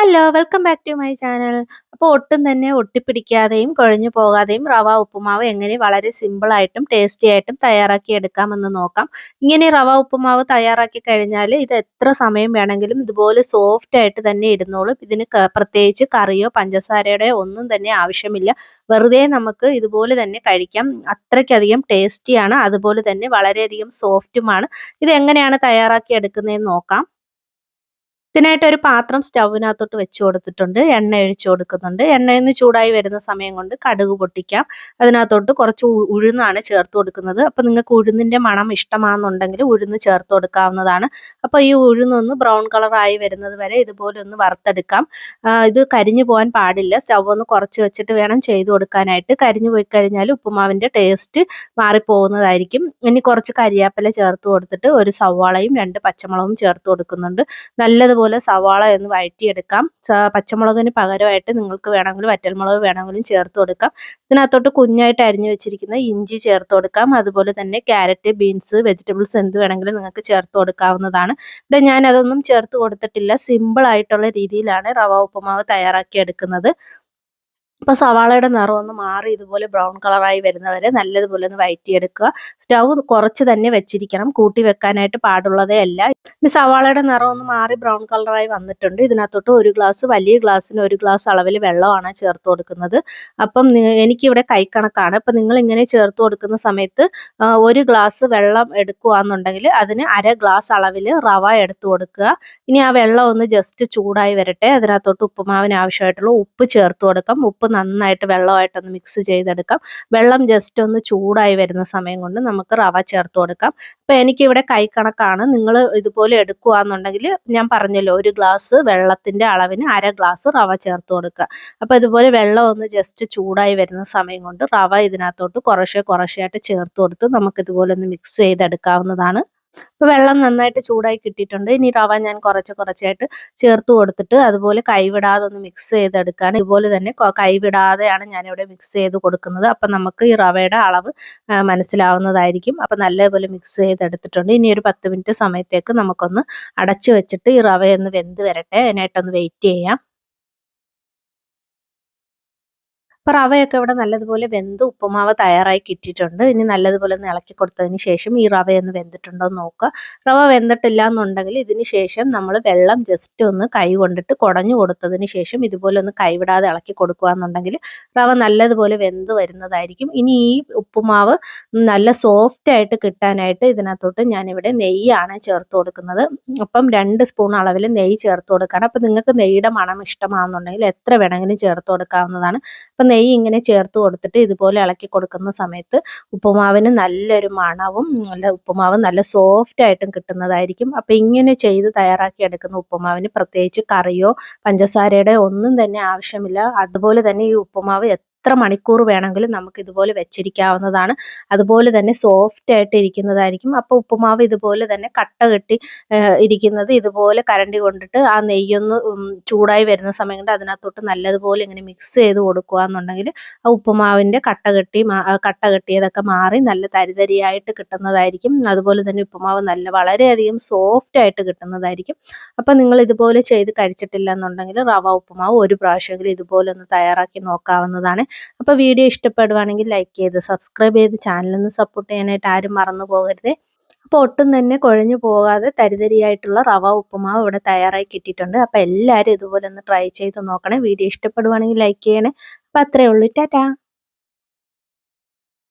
Hello, welcome back to my channel. അപ്പോൾ ഒട്ടും തന്നെ ഒട്ടിപ്പിടിക്കാതെയും കുഴഞ്ഞു പോകാതെയും റവ ഉപ്പുമാവ് എങ്ങനെ വളരെ സിമ്പിളായിട്ടും ടേസ്റ്റി ആയിട്ടും തയ്യാറാക്കി എടുക്കാമെന്ന് നോക്കാം. ഇങ്ങനെ റവ ഉപ്പുമാവ് തയ്യാറാക്കി കഴിഞ്ഞാൽ ഇത് എത്ര സമയം വേണമെങ്കിലും ഇതുപോലെ സോഫ്റ്റ് ആയിട്ട് തന്നെ ഇരുന്നോളും. ഇതിന് പ്രത്യേകിച്ച് കറിയോ പഞ്ചസാരയുടെയോ ഒന്നും തന്നെ ആവശ്യമില്ല. വെറുതെ നമുക്ക് ഇതുപോലെ തന്നെ കഴിക്കാം. അത്രയ്ക്കധികം ടേസ്റ്റിയാണ്, അതുപോലെ തന്നെ വളരെയധികം സോഫ്റ്റുമാണ്. ഇത് എങ്ങനെയാണ് തയ്യാറാക്കി എടുക്കുന്നതെന്ന് നോക്കാം. ഇതിനായിട്ട് ഒരു പാത്രം സ്റ്റൗവിനകത്തോട്ട് വെച്ച് കൊടുത്തിട്ടുണ്ട്. എണ്ണ ഒഴിച്ച് കൊടുക്കുന്നുണ്ട്. എണ്ണയൊന്ന് ചൂടായി വരുന്ന സമയം കൊണ്ട് കടുക് പൊട്ടിക്കാം. അതിനകത്തോട്ട് കുറച്ച് ഉഴുന്നാണ് ചേർത്ത് കൊടുക്കുന്നത്. അപ്പോൾ നിങ്ങൾക്ക് ഉഴുന്നിൻ്റെ മണം ഇഷ്ടമാണെന്നുണ്ടെങ്കിൽ ഉഴുന്ന് ചേർത്ത് കൊടുക്കാവുന്നതാണ്. അപ്പോൾ ഈ ഉഴുന്നൊന്ന് ബ്രൗൺ കളറായി വരുന്നത് വരെ ഇതുപോലെ ഒന്ന് വറുത്തെടുക്കാം. ഇത് കരിഞ്ഞു പോകാൻ പാടില്ല. സ്റ്റൗ ഒന്ന് കുറച്ച് വെച്ചിട്ട് വേണം ചെയ്ത് കൊടുക്കാനായിട്ട്. കരിഞ്ഞു പോയി കഴിഞ്ഞാൽ ഉപ്പുമാവിൻ്റെ ടേസ്റ്റ് മാറിപ്പോകുന്നതായിരിക്കും. ഇനി കുറച്ച് കരിയാപ്പില ചേർത്ത് കൊടുത്തിട്ട് ഒരു സവാളയും 2 പച്ചമുളകും ചേർത്ത് കൊടുക്കുന്നുണ്ട്. നല്ലതുപോലെ സവാള ഒന്ന് വഴറ്റിയെടുക്കാം. പച്ചമുളകിന് പകരമായിട്ട് നിങ്ങൾക്ക് വേണമെങ്കിൽ വറ്റൽമുളക് വേണമെങ്കിലും ചേർത്ത് കൊടുക്കാം. ഇതിനകത്തോട്ട് കുഞ്ഞായിട്ട് അരിഞ്ഞു വെച്ചിരിക്കുന്ന ഇഞ്ചി ചേർത്ത് കൊടുക്കാം. അതുപോലെ തന്നെ ക്യാരറ്റ്, ബീൻസ്, വെജിറ്റബിൾസ് എന്ത് വേണമെങ്കിലും നിങ്ങൾക്ക് ചേർത്ത് കൊടുക്കാവുന്നതാണ്. ഇവിടെ ഞാൻ അതൊന്നും ചേർത്ത് കൊടുത്തിട്ടില്ല. സിമ്പിൾ ആയിട്ടുള്ള രീതിയിലാണ് റവ ഉപ്പുമാവ് തയ്യാറാക്കി എടുക്കുന്നത്. അപ്പോൾ സവാളയുടെ നിറം ഒന്ന് മാറി ഇതുപോലെ ബ്രൗൺ കളറായി വരുന്നവരെ നല്ലതുപോലെ ഒന്ന് വഴറ്റിയെടുക്കുക. സ്റ്റൗ കുറച്ച് തന്നെ വെച്ചിരിക്കണം, കൂട്ടി വെക്കാനായിട്ട് പാടുള്ളതേ അല്ല. ഈ സവാളയുടെ നിറം ഒന്ന് മാറി ബ്രൗൺ കളറായി വന്നിട്ടുണ്ട്. ഇതിനകത്തോട്ട് വലിയ ഗ്ലാസ്സിന് 1 ഗ്ലാസ് അളവിൽ വെള്ളമാണ് ചേർത്ത് കൊടുക്കുന്നത്. അപ്പം എനിക്കിവിടെ കൈക്കണക്കാണ്. അപ്പം നിങ്ങൾ ഇങ്ങനെ ചേർത്ത് കൊടുക്കുന്ന സമയത്ത് 1 ഗ്ലാസ് വെള്ളം എടുക്കുകയാണെന്നുണ്ടെങ്കിൽ അതിന് 1/2 ഗ്ലാസ് അളവിൽ റവ എടുത്ത് കൊടുക്കുക. ഇനി ആ വെള്ളം ഒന്ന് ജസ്റ്റ് ചൂടായി വരട്ടെ. അതിനകത്തോട്ട് ഉപ്പുമാവിന് ആവശ്യമായിട്ടുള്ള ഉപ്പ് ചേർത്ത് കൊടുക്കാം. ഉപ്പ് നന്നായിട്ട് വെള്ളമായിട്ടൊന്ന് മിക്സ് ചെയ്തെടുക്കാം. വെള്ളം ജസ്റ്റ് ഒന്ന് ചൂടായി വരുന്ന സമയം കൊണ്ട് നമുക്ക് റവ ചേർത്ത് കൊടുക്കാം. അപ്പോൾ എനിക്കിവിടെ കൈക്കണക്കാണ്. നിങ്ങൾ ഇതുപോലെ എടുക്കുകയാണെന്നുണ്ടെങ്കിൽ ഞാൻ പറഞ്ഞല്ലോ 1 ഗ്ലാസ് വെള്ളത്തിൻ്റെ അളവിന് 1/2 ഗ്ലാസ് റവ ചേർത്ത് കൊടുക്കുക. അപ്പോൾ ഇതുപോലെ വെള്ളം ഒന്ന് ജസ്റ്റ് ചൂടായി വരുന്ന സമയം കൊണ്ട് റവ ഇതിനകത്തോട്ട് കുറേശ്ശെയായിട്ട് ചേർത്ത് കൊടുത്ത് നമുക്കിതുപോലെ ഒന്ന് മിക്സ് ചെയ്തെടുക്കാവുന്നതാണ്. അപ്പോൾ വെള്ളം നന്നായിട്ട് ചൂടായി കിട്ടിയിട്ടുണ്ട്. ഇനി റവ ഞാൻ കുറച്ചായിട്ട് ചേർത്ത് കൊടുത്തിട്ട് അതുപോലെ കൈവിടാതെ ഒന്ന് മിക്സ് ചെയ്തെടുക്കുകയാണ്. ഇതുപോലെ തന്നെ കൈവിടാതെയാണ് ഞാനിവിടെ മിക്സ് ചെയ്ത് കൊടുക്കുന്നത്. അപ്പം നമുക്ക് ഈ റവയുടെ അളവ് മനസ്സിലാവുന്നതായിരിക്കും. അപ്പം നല്ലപോലെ മിക്സ് ചെയ്തെടുത്തിട്ടുണ്ട്. ഇനി ഒരു 10 മിനിറ്റ് സമയത്തേക്ക് നമുക്കൊന്ന് അടച്ചു വെച്ചിട്ട് ഈ റവയൊന്ന് വെന്ത് വരട്ടെ. അതിനായിട്ടൊന്ന് വെയിറ്റ് ചെയ്യാം. അപ്പോൾ റവയൊക്കെ ഇവിടെ നല്ലതുപോലെ വെന്ത് ഉപ്പുമാവ് തയ്യാറായി കിട്ടിയിട്ടുണ്ട്. ഇനി നല്ലതുപോലെ ഒന്ന് ഇളക്കി കൊടുത്തതിന് ശേഷം ഈ റവയൊന്ന് വെന്തിട്ടുണ്ടോ എന്ന് നോക്കുക. റവ വെന്തിട്ടില്ല എന്നുണ്ടെങ്കിൽ ഇതിന് ശേഷം നമ്മൾ വെള്ളം ജസ്റ്റ് ഒന്ന് കൈ കൊണ്ടിട്ട് കുടഞ്ഞു കൊടുത്തതിന് ശേഷം ഇതുപോലെ ഒന്ന് കൈവിടാതെ ഇളക്കി കൊടുക്കുകയെന്നുണ്ടെങ്കിൽ റവ നല്ലതുപോലെ വെന്ത് വരുന്നതായിരിക്കും. ഇനി ഈ ഉപ്പുമാവ് നല്ല സോഫ്റ്റ് ആയിട്ട് കിട്ടാനായിട്ട് ഇതിനകത്തോട്ട് ഞാനിവിടെ നെയ്യാണ് ചേർത്ത് കൊടുക്കുന്നത്. അപ്പം 2 സ്പൂൺ അളവിൽ നെയ്യ് ചേർത്ത് കൊടുക്കുകയാണ്. അപ്പോൾ നിങ്ങൾക്ക് നെയ്യുടെ മണം ഇഷ്ടമാണെന്നുണ്ടെങ്കിൽ എത്ര വേണമെങ്കിലും ചേർത്ത് കൊടുക്കാവുന്നതാണ്. അപ്പം നെയ്യ് ഇങ്ങനെ ചേർത്ത് കൊടുത്തിട്ട് ഇതുപോലെ ഇളക്കി കൊടുക്കുന്ന സമയത്ത് ഉപ്പുമാവിന് നല്ലൊരു മണവും ഉപ്പുമാവ് നല്ല സോഫ്റ്റ് ആയിട്ടും കിട്ടുന്നതായിരിക്കും. അപ്പം ഇങ്ങനെ ചെയ്ത് തയ്യാറാക്കി എടുക്കുന്ന ഉപ്പുമാവിന് പ്രത്യേകിച്ച് കറിയോ പഞ്ചസാരയുടെ ഒന്നും തന്നെ ആവശ്യമില്ല. അതുപോലെ തന്നെ ഈ ഉപ്പുമാവ് എത്ര മണിക്കൂർ വേണമെങ്കിലും നമുക്ക് ഇതുപോലെ വെച്ചിരിക്കാവുന്നതാണ്. അതുപോലെ തന്നെ സോഫ്റ്റ് ആയിട്ട് ഇരിക്കുന്നതായിരിക്കും. അപ്പോൾ ഉപ്പുമാവ് ഇതുപോലെ തന്നെ കട്ട കെട്ടി ഇരിക്കുന്നത് ഇതുപോലെ കരണ്ടി കൊണ്ടിട്ട് ആ നെയ്യൊന്ന് ചൂടായി വരുന്ന സമയം കൊണ്ട് അതിനകത്തോട്ട് നല്ലതുപോലെ ഇങ്ങനെ മിക്സ് ചെയ്ത് കൊടുക്കുകയെന്നുണ്ടെങ്കിൽ ആ ഉപ്പുമാവിൻ്റെ കട്ട കെട്ടിയതൊക്കെ മാറി നല്ല തരിതരിയായിട്ട് കിട്ടുന്നതായിരിക്കും. അതുപോലെ തന്നെ ഉപ്പുമാവ് വളരെയധികം സോഫ്റ്റ് ആയിട്ട് കിട്ടുന്നതായിരിക്കും. അപ്പം നിങ്ങൾ ഇതുപോലെ ചെയ്ത് കഴിച്ചിട്ടില്ല എന്നുണ്ടെങ്കിൽ റവ ഉപ്പുമാവ് ഒരു പ്രാവശ്യമെങ്കിലും ഇതുപോലെ ഒന്ന് തയ്യാറാക്കി നോക്കാവുന്നതാണ്. അപ്പോൾ വീഡിയോ ഇഷ്ടപ്പെടുവാണെങ്കിൽ ലൈക്ക് ചെയ്ത് സബ്സ്ക്രൈബ് ചെയ്ത് ചാനലൊന്ന് സപ്പോർട്ട് ചെയ്യാനായിട്ട് ആരും മറന്നു പോകരുതേ. അപ്പോൾ ഒട്ടും തന്നെ കുഴഞ്ഞു പോകാതെ തരിതരിയായിട്ടുള്ള റവ ഉപ്പുമാവ് ഇവിടെ തയ്യാറായി കിട്ടിയിട്ടുണ്ട്. അപ്പോൾ എല്ലാവരും ഇതുപോലെ ഒന്ന് ട്രൈ ചെയ്ത് നോക്കണേ. വീഡിയോ ഇഷ്ടപ്പെടുവാണെങ്കിൽ ലൈക്ക് ചെയ്യണേ. അപ്പോൾ അത്രയേ ഉള്ളൂ. ടാറ്റാ.